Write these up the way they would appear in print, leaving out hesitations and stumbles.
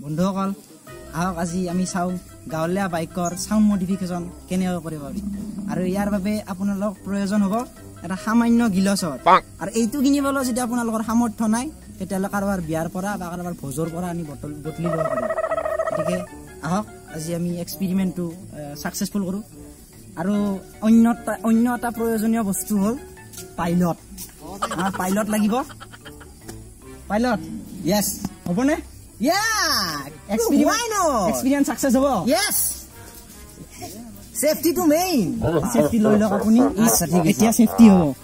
বন্ধুসকল আহক আজি আমি চাওঁ গাঁৱলীয়া বাইকৰ সাউন্ড মডিফিকেশন কেনেকৈ কৰিব পাৰি আৰু ইয়াৰ বাবে আপোনালোক প্ৰয়োজন হ'ব এটা সামান্য গিলছৰ আৰু এইটো কিনিবলৈ যদি আপোনালোকৰ সামৰ্থ্য নাই তেতিয়াহ'লে কাৰোবাৰ বিয়াৰ পৰা বা কাৰোবাৰ ভোজৰ পৰা আনি বটলি ল'ব পাৰিব গতিকে আহক আজি আমি এক্সপেৰিমেণ্টটো সাকসেসফুল কৰোঁ আৰু অন্য এটা প্ৰয়োজনীয় বস্তু হ'ল পাইলট আমাৰ পাইলট লাগিব পাইলট ইয়েস হ'বনে experience success hobo yes safety to main safety loi lok apuni etia safety hobo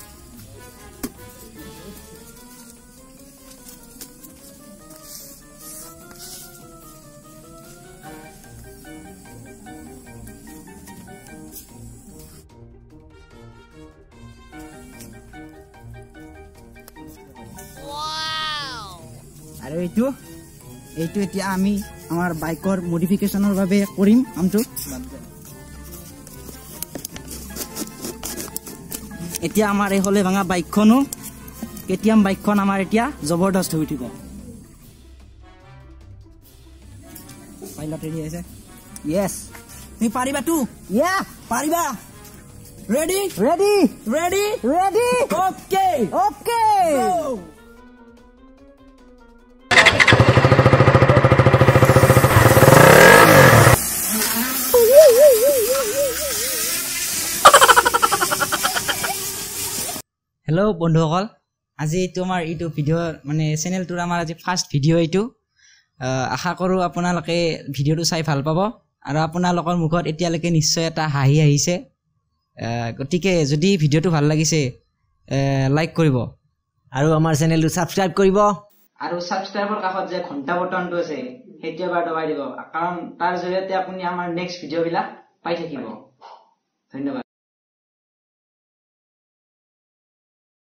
wow aru এইটো এতিয়া আমি আমাৰ বাইকৰ মডিফিকেশনৰ বাবে কৰিম আমটো এতিয়া আমাৰ এই হলে ভাঙা বাইকখনো কেটিএম বাইকখন আমাৰ এতিয়া জবৰদস্ত হৈ উঠিব পাইলট ৰেডি আছে ইয়েস তুমি পাৰিবা তু ইয়া পাৰিবা ready ready ready ready okay okay hello' বন্ধুসকল আজি এইটো আমাৰ এইটো ভিডিঅ' মানে চেনেলটোৰ আমাৰ আজি ফাৰ্ষ্ট ভিডিঅ' এইটো আশা কৰোঁ আপোনালোকে ভিডিঅ'টো চাই ভাল পাব আৰু আপোনালোকৰ মুখত এতিয়ালৈকে নিশ্চয় এটা হাঁহি আহিছে গতিকে যদি ভিডিঅ'টো ভাল লাগিছে লাইক কৰিব আৰু আমাৰ চেনেলটো ছাবস্ক্ৰাইব কৰিব আৰু ছাবস্ক্ৰাইবৰ কাষত যে ঘণ্টা বটনটো আছে সেইটো এবাৰ দবাই দিব কাৰণ তাৰ জৰিয়তে আপুনি আমাৰ নেক্সট ভিডিঅ'বিলাক পাই থাকিব ধন্যবাদ